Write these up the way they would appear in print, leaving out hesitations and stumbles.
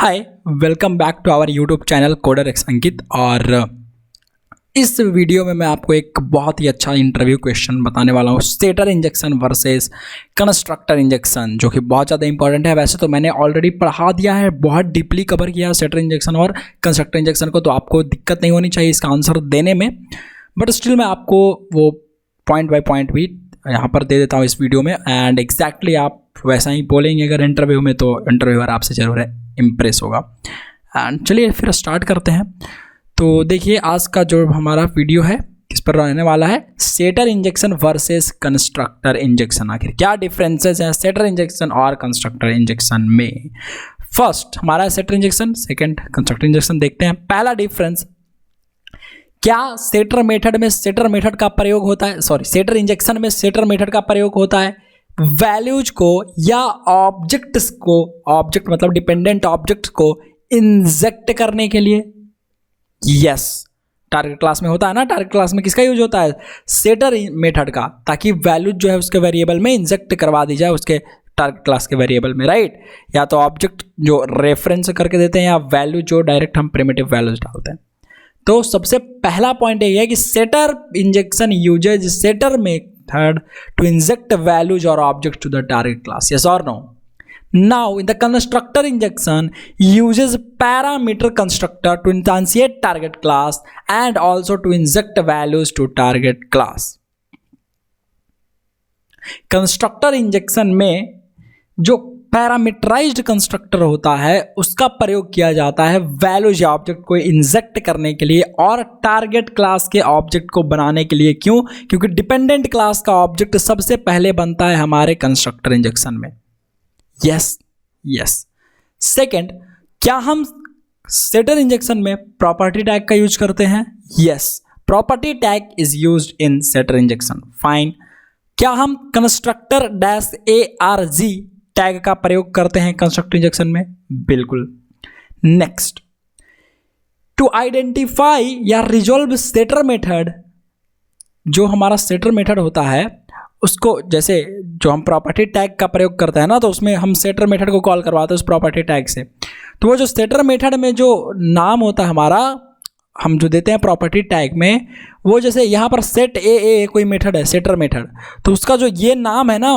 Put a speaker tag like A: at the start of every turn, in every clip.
A: Hi, welcome back to our YouTube channel coder X Ankit. और इस video में मैं आपको एक बहुत ही अच्छा इंटरव्यू क्वेश्चन बताने वाला हूँ, stator injection versus constructor injection, जो कि बहुत ज़्यादा इंपॉर्टेंट है। वैसे तो मैंने ऑलरेडी पढ़ा दिया है, बहुत डीपली कवर किया है स्टेटर इंजेक्शन और कंस्ट्रक्टर इंजेक्शन को, तो आपको दिक्कत नहीं होनी चाहिए इसका आंसर देने में। बट स्टिल मैं आपको वो पॉइंट बाय पॉइंट भी यहाँ पर दे देता हूँ इस वीडियो में, एंड एग्जैक्टली आप वैसा ही बोलेंगे अगर इंटरव्यू में, तो इंटरव्यूअर आपसे जरूर इम्प्रेस होगा। एंड चलिए फिर स्टार्ट करते हैं। तो देखिए, आज का जो हमारा वीडियो है किस पर रहने वाला है, stator injection versus constructor injection. आखिर क्या डिफरेंसेस हैं स्टेटर इंजेक्शन और कंस्ट्रक्टर इंजेक्शन में। फर्स्ट हमारा stator injection, second constructor injection. देखते हैं पहला डिफरेंस, क्या स्टेटर मेथड में स्टेटर मेथड का प्रयोग होता है, स्टेटर इंजेक्शन में स्टेटर मेथड का प्रयोग होता है वैल्यूज को या ऑब्जेक्ट्स को, ऑब्जेक्ट मतलब डिपेंडेंट ऑब्जेक्ट्स को इंजेक्ट करने के लिए। यस, टारगेट क्लास में होता है ना, टारगेट क्लास में किसका यूज होता है, स्टेटर मेथड का, ताकि वैल्यूज जो है उसके वेरिएबल में इंजेक्ट करवा दी जाए उसके टारगेट क्लास के वेरिएबल में, राइट। या तो ऑब्जेक्ट जो रेफरेंस करके देते हैं या वैल्यू जो डायरेक्ट हम प्रिमिटिव वैल्यूज डालते हैं। तो सबसे पहला पॉइंट ये है कि setter injection uses setter method to inject values और object to the target class. Yes और no. Now in the constructor injection uses parameter constructor to instantiate target class and also to inject values to target class. Constructor injection में जो parameterised constructor होता है उसका प्रयोग किया जाता है वैल्यूज या ऑब्जेक्ट को इंजेक्ट करने के लिए और टारगेट क्लास के ऑब्जेक्ट को बनाने के लिए। क्यों? क्योंकि डिपेंडेंट क्लास का ऑब्जेक्ट सबसे पहले बनता है हमारे कंस्ट्रक्टर इंजेक्शन में। यस। सेकंड, क्या हम स्टेटर इंजेक्शन में प्रॉपर्टी टैग का यूज करते हैं? Yes, property tag is used in stator injection. Fine. क्या हम कंस्ट्रक्टर -arg टैग का प्रयोग करते हैं कंस्ट्रक्टर इंजेक्शन में? बिल्कुल। नेक्स्ट, टू आइडेंटिफाई या रिजोल्व स्टेटर मेथड, जो हमारा स्टेटर मेथड होता है उसको, जैसे जो हम प्रॉपर्टी टैग का प्रयोग करते हैं ना, तो उसमें हम स्टेटर मेथड को कॉल करवाते हैं उस प्रॉपर्टी टैग से। तो वो जो स्टेटर मेथड में जो नाम होता है हमारा, हम जो देते हैं प्रॉपर्टी टैग में, वो जैसे यहाँ पर सेट ए कोई मेथड है, स्टेटर मेथड, तो उसका जो ये नाम है ना,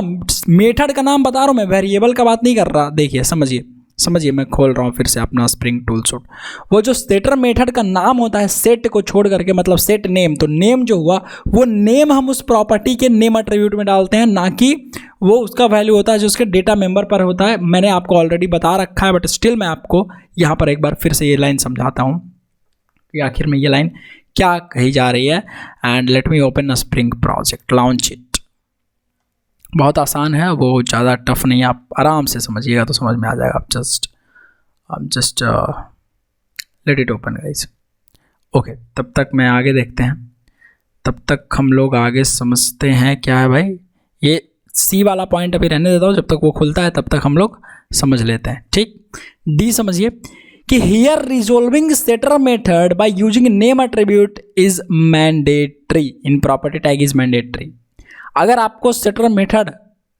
A: मेथड का नाम बता रहा हूँ मैं, वेरिएबल का बात नहीं कर रहा। देखिए, समझिए, मैं खोल रहा हूँ फिर से अपना स्प्रिंग टूल सूट। वो जो स्टेटर मेथड का नाम होता है सेट को छोड़ करके, मतलब सेट नेम, तो नेम जो हुआ वो नेम हम उस प्रॉपर्टी के नेम एट्रीब्यूट में डालते हैं, ना कि वो उसका वैल्यू होता है जो उसके डेटा मेंबर पर होता है। मैंने आपको ऑलरेडी बता रखा है, बट स्टिल मैं आपको यहाँ पर एक बार फिर से ये लाइन समझाता हूँ कि आखिर में ये लाइन क्या कही जा रही है। And let me open a spring project, launch it. बहुत आसान है, वो ज़्यादा टफ नहीं है, आप आराम से समझिएगा तो समझ में आ जाएगा। आप just let it open guys. Okay, तब तक मैं आगे देखते हैं, तब तक हम लोग आगे समझते हैं क्या है भाई। ये सी वाला पॉइंट अभी रहने देता हूँ, जब तक वो खुलता है तब तक हम लोग समझ लेते हैं, ठीक। डी समझिए कि here resolving stator method by using name attribute is mandatory in property tag is mandatory. अगर आपको स्टेटर मेथड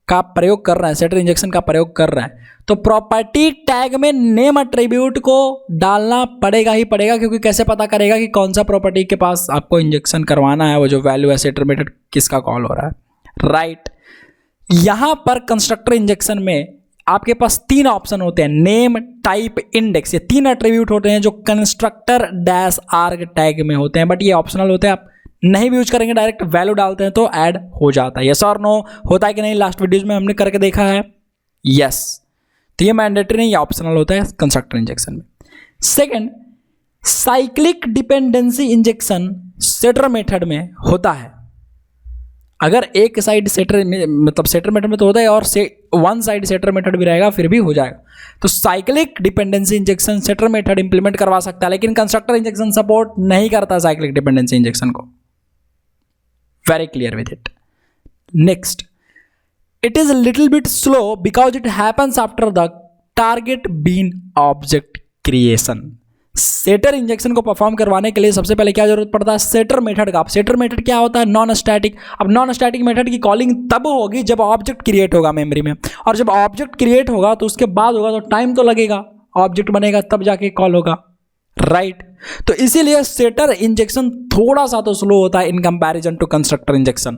A: का प्रयोग कर रहे हैं, स्टेटर इंजेक्शन का प्रयोग कर रहे हैं, तो प्रॉपर्टी टैग में नेम एट्रीब्यूट को डालना पड़ेगा ही पड़ेगा, क्योंकि कैसे पता करेगा कि कौन सा प्रॉपर्टी के पास आपको इंजेक्शन करवाना है, वो जो वैल्यू है स्टेटर मेथड किसका कॉल हो रहा है, राइट। यहां पर कंस्ट्रक्टर इंजेक्शन में आपके पास तीन ऑप्शन होते हैं, नेम, टाइप, इंडेक्स। ये तीन एट्रीब्यूट होते हैं जो कंस्ट्रक्टर -arg टैग में होते हैं, बट ये ऑप्शनल होते हैं, आप नहीं भी यूज करेंगे, डायरेक्ट वैल्यू डालते हैं तो ऐड हो जाता है। यस और नो, होता है कि नहीं, लास्ट वीडियोज में हमने करके देखा है। यस, तो ये मैंडेटरी नहीं, ये ऑप्शनल होता है कंस्ट्रक्टर इंजेक्शन में। Second, cyclic dependency injection stator method में होता है। अगर एक साइड सेटर मतलब सेटर मेथड में तो होता है, और वन साइड सेटर मेथड भी रहेगा फिर भी हो जाएगा। तो cyclic dependency injection setter method implement करवा सकता है, लेकिन कंस्ट्रक्टर इंजेक्शन सपोर्ट नहीं करता साइक्लिक डिपेंडेंसी इंजेक्शन को। Very clear with it. Next, it is little bit slow because it happens after the target bean object creation. Setter injection को perform करवाने के लिए सबसे पहले क्या जरूरत पड़ता है, सेटर मेथड का। सेटर मेथड क्या होता है, नॉन स्टैटिक। अब नॉन स्टैटिक मेथड की कॉलिंग तब होगी जब ऑब्जेक्ट क्रिएट होगा मेमोरी में, और जब ऑब्जेक्ट क्रिएट होगा तो उसके बाद होगा तो टाइम तो लगेगा, ऑब्जेक्ट बनेगा तब जाके कॉल होगा, राइट। तो इसीलिए सेटर इंजेक्शन थोड़ा सा तो स्लो होता है in comparison to constructor injection,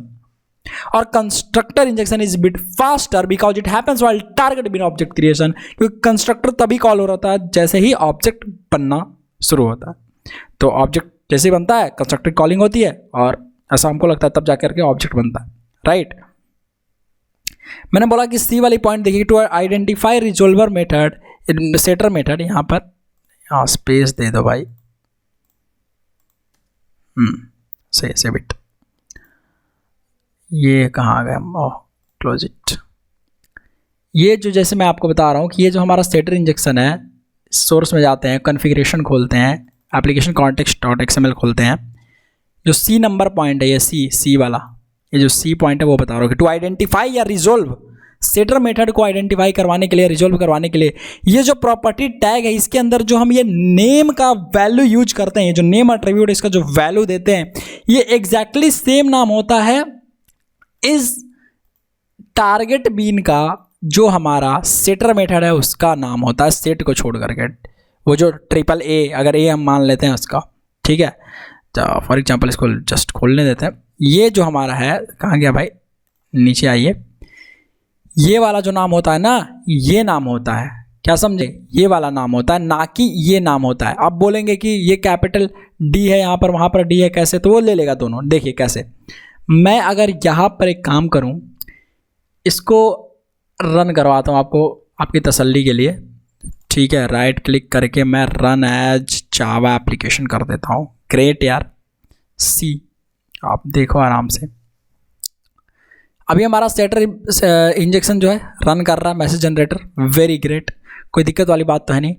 A: और constructor injection is bit faster because it happens while target bean object creation, क्योंकि कंस्ट्रक्टर तभी कॉल हो रहा है जैसे ही ऑब्जेक्ट बनना शुरू होता है। तो ऑब्जेक्ट जैसे ही बनता है कंस्ट्रक्टर कॉलिंग होती है, और ऐसा हमको लगता है तब जाकर के ऑब्जेक्ट बनता है, राइट। मैंने बोला कि सी वाली पॉइंट देखिए, to identify resolver method setter method, यहाँ पर यहाँ स्पेस दे दो भाई, सही से बिट, ये कहाँ आ गया, ओह क्लोज इट। ये जो जैसे मैं आपको बता रहा हूँ कि ये जो हमारा सेटर इंजेक्शन है, सोर्स में जाते हैं, कॉन्फ़िगरेशन खोलते हैं, एप्लीकेशन context.xml खोलते हैं, जो सी नंबर पॉइंट है, ये सी वाला, ये जो सी पॉइंट है वो बता रहा हूँ कि टू आइडेंटिफाई या रिजोल्व, सेटर मेथड को आइडेंटिफाई करवाने के लिए, रिजोल्व करवाने के लिए, ये जो प्रॉपर्टी टैग है इसके अंदर जो हम ये नेम का वैल्यू यूज करते हैं, ये जो नेम एट्रीब्यूट इसका जो वैल्यू देते हैं, ये एग्जैक्टली सेम नाम होता है इस टारगेट बीन का जो हमारा सेटर मेथड है उसका नाम होता है, सेट को छोड़ करके, वो जो ट्रिपल ए, अगर ए हम मान लेते हैं उसका, ठीक है। तो फॉर एग्जांपल इसको जस्ट खोलने देते हैं, ये जो हमारा है, कहाँ गया भाई, नीचे आइए, ये वाला जो नाम होता है ना, ये नाम होता है, क्या समझे, ये वाला नाम होता है, ना कि ये नाम होता है। आप बोलेंगे कि ये कैपिटल डी है यहाँ पर, वहाँ पर डी है, कैसे, तो वो ले लेगा दोनों। देखिए कैसे, मैं अगर यहाँ पर एक काम करूँ, इसको रन करवाता हूँ आपको आपकी तसल्ली के लिए, ठीक है। राइट क्लिक करके मैं रन एज जावा एप्लीकेशन कर देता हूँ, ग्रेट यार, सी, आप देखो आराम से, अभी हमारा सेटर इंजेक्शन जो है रन कर रहा है, मैसेज जनरेटर, वेरी ग्रेट, कोई दिक्कत वाली बात तो है नहीं।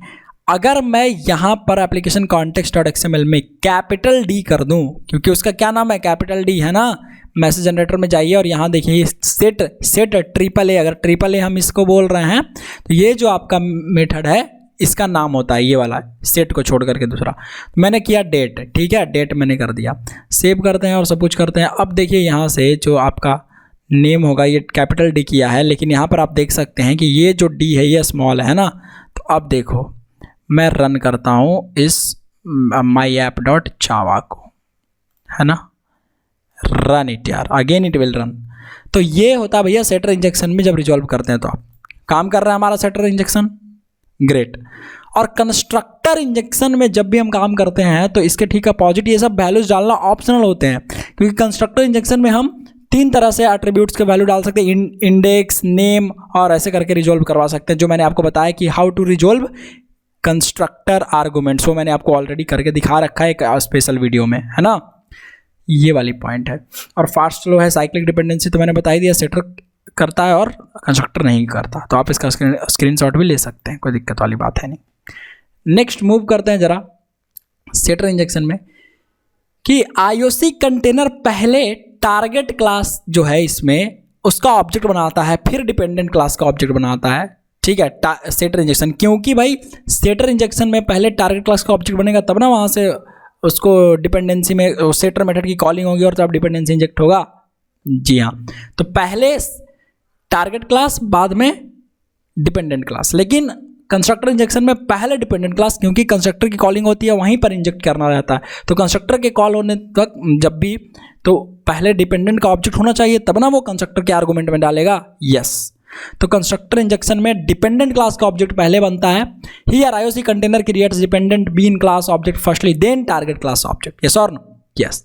A: अगर मैं यहाँ पर एप्लीकेशन context.xml में कैपिटल डी कर दूँ, क्योंकि उसका क्या नाम है, कैपिटल डी है ना, मैसेज जनरेटर में जाइए और यहाँ देखिए सेट ट्रिपल ए, अगर ट्रिपल ए हम इसको बोल रहे हैं तो ये जो आपका मेथड है इसका नाम होता है ये वाला, सेट को छोड़ करके दूसरा। मैंने किया डेट, ठीक है, डेट मैंने कर दिया, सेव करते हैं और सब कुछ करते हैं। अब देखिए यहाँ से जो आपका नेम होगा ये कैपिटल डी किया है, लेकिन यहाँ पर आप देख सकते हैं कि ये जो डी है ये स्मॉल है ना। तो अब देखो मैं रन करता हूँ इस myapp.java को, है ना, रन इट यार, अगेन इट विल रन। तो ये होता है भैया सेटर इंजेक्शन में जब रिजॉल्व करते हैं तो आप काम कर रहा है हमारा सेटर इंजेक्शन, ग्रेट। और कंस्ट्रक्टर इंजेक्शन में जब भी हम काम करते हैं तो इसके ठीक अपोजिट ये सब वैल्यूज डालना ऑप्शनल होते हैं, क्योंकि कंस्ट्रक्टर इंजेक्शन में हम 3 तरह से एट्रीब्यूट्स के वैल्यू डाल सकते हैं, इंडेक्स, नेम और ऐसे करके रिजोल्व करवा सकते हैं, जो मैंने आपको बताया कि how to resolve constructor arguments, वो मैंने आपको ऑलरेडी करके दिखा रखा है एक स्पेशल वीडियो में, है ना। ये वाली पॉइंट है। और फास्ट स्लो है, साइक्लिक डिपेंडेंसी तो मैंने बता ही दिया, सेटर करता है और कंस्ट्रक्टर नहीं करता, तो आप इसका स्क्रीनशॉट भी ले सकते हैं, कोई दिक्कत वाली बात है नहीं। नेक्स्ट मूव करते हैं जरा सेटर इंजेक्शन में कि आईओसी कंटेनर पहले टारगेट क्लास जो है इसमें उसका ऑब्जेक्ट बनाता है, फिर डिपेंडेंट क्लास का ऑब्जेक्ट बनाता है, ठीक है, सेटर इंजेक्शन। क्योंकि भाई सेटर इंजेक्शन में पहले टारगेट क्लास का ऑब्जेक्ट बनेगा तब ना वहाँ से उसको डिपेंडेंसी में सेटर मेथड की कॉलिंग होगी और तब डिपेंडेंसी इंजेक्ट होगा। जी हाँ, तो पहले टारगेट क्लास बाद में डिपेंडेंट क्लास, लेकिन कंस्ट्रक्टर इंजेक्शन में पहले डिपेंडेंट क्लास, क्योंकि कंस्ट्रक्टर की कॉलिंग होती है वहीं पर इंजेक्ट करना रहता है, तो कंस्ट्रक्टर के कॉल होने तक जब भी तो पहले डिपेंडेंट का ऑब्जेक्ट होना चाहिए तब ना वो कंस्ट्रक्टर के आर्गुमेंट में डालेगा, यस। तो कंस्ट्रक्टर इंजेक्शन में डिपेंडेंट क्लास का ऑब्जेक्ट पहले बनता है। Here IOC container creates dependent bean class object firstly, then target class object, yes और नो, यस।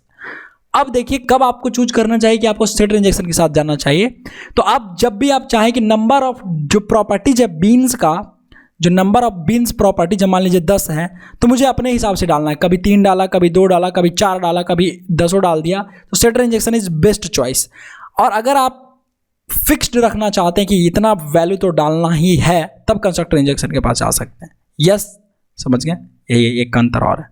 A: अब देखिए कब आपको चूज करना चाहिए कि आपको सेटर इंजेक्शन के साथ जाना चाहिए। तो आप जब भी आप चाहें कि नंबर ऑफ जो प्रॉपर्टीज है बीन्स का, जो नंबर ऑफ बीन्स प्रॉपर्टी जब मान लीजिए 10 है तो मुझे अपने हिसाब से डालना है, कभी 3 डाला, कभी 2 डाला, कभी 4 डाला, कभी 10 डाल दिया, तो setter injection is best choice. और अगर आप फिक्स्ड रखना चाहते हैं कि इतना वैल्यू तो डालना ही है, तब कंस्ट्रक्टर इंजेक्शन के पास जा सकते हैं, यस, समझ गए। ये एक अंतर और है।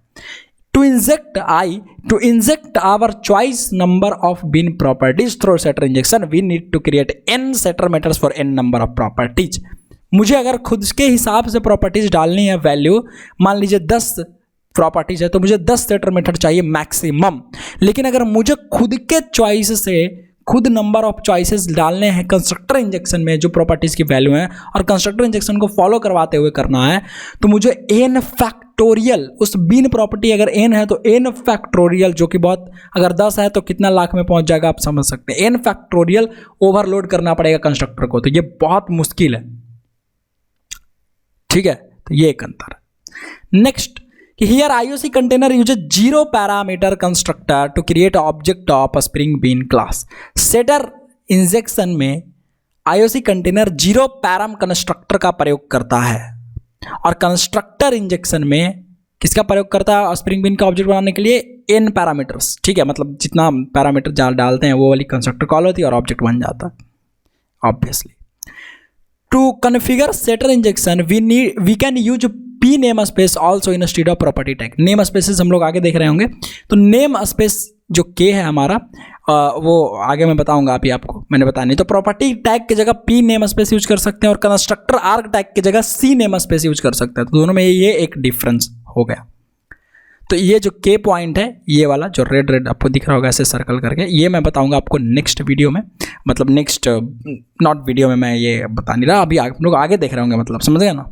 A: To inject our choice number of bin properties through setter injection, we need to create n setter methods for n number of properties. मुझे अगर खुद के हिसाब से प्रॉपर्टीज डालनी है वैल्यू, मान लीजिए 10 प्रॉपर्टीज है तो मुझे 10 सेटर मेथड चाहिए मैक्सिमम। लेकिन अगर मुझे खुद के चॉइस से खुद नंबर ऑफ चॉइसेस डालने हैं कंस्ट्रक्टर इंजेक्शन में जो प्रॉपर्टीज की वैल्यू है और कंस्ट्रक्टर इंजेक्शन को फॉलो करवाते हुए करना है, तो मुझे n फैक्टोरियल उस बीन प्रॉपर्टी अगर n है तो n फैक्टोरियल जो कि बहुत, अगर 10 है तो कितना लाख में पहुंच जाएगा आप समझ सकते हैं। n फैक्टोरियल ओवरलोड करना पड़ेगा कंस्ट्रक्टर को, तो ये बहुत मुश्किल है। ठीक है, तो ये एक अंतर है। नेक्स्ट कि here IOC container uses 0 parameter constructor to create object of spring bean class. Setter injection में IOC कंटेनर 0 पैराम कंस्ट्रक्टर का प्रयोग करता है और कंस्ट्रक्टर इंजेक्शन में किसका प्रयोग करता है? स्प्रिंग बीन का ऑब्जेक्ट बनाने के लिए n पैरामीटर्स। ठीक है, मतलब जितना पैरामीटर डालते हैं वो वाली कंस्ट्रक्टर कॉल होती है और ऑब्जेक्ट बन जाता है obviously. To configure setter injection we can use p name space also instead of property tag. Name spaces हम लोग आगे देख रहे होंगे, तो नेम स्पेस जो k है हमारा वो आगे मैं बताऊंगा, अभी आपको मैंने बताया नहीं। तो प्रॉपर्टी टैग की जगह p नेम स्पेस यूज कर सकते हैं और कंस्ट्रक्टर आर्ग टैग की जगह c नेम स्पेस यूज कर सकते हैं। तो दोनों में ये एक डिफरेंस हो गया। तो ये जो k पॉइंट है, ये वाला जो रेड आपको दिख रहा होगा ऐसे सर्कल करके, ये मैं बताऊंगा आपको नेक्स्ट वीडियो में, मतलब नेक्स्ट नॉट वीडियो में मैं ये बता नहीं रहा, अभी आप लोग आगे देख रहे होंगे, मतलब समझ गए ना।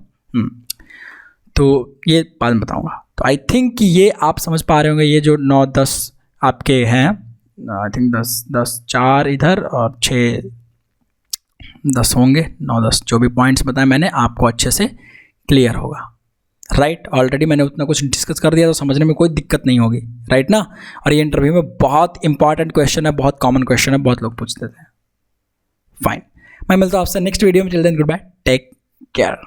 A: तो ये बाद में बताऊंगा। तो आई थिंक ये आप समझ पा रहे होंगे, ये जो 9-10 आपके हैं, आई थिंक 10 4 इधर और 6-10 होंगे, 9-10 जो भी पॉइंट्स बताए मैंने आपको अच्छे से क्लियर होगा। राइट, ऑलरेडी मैंने उतना कुछ डिस्कस कर दिया तो समझने में कोई दिक्कत नहीं होगी, राइट ना। और ये इंटरव्यू में बहुत इंपॉर्टेंट क्वेश्चन है, बहुत कॉमन क्वेश्चन है, बहुत लोग पूछते थे। फाइन, मैं मिलता हूँ आपसे नेक्स्ट वीडियो में। Children goodbye, take care.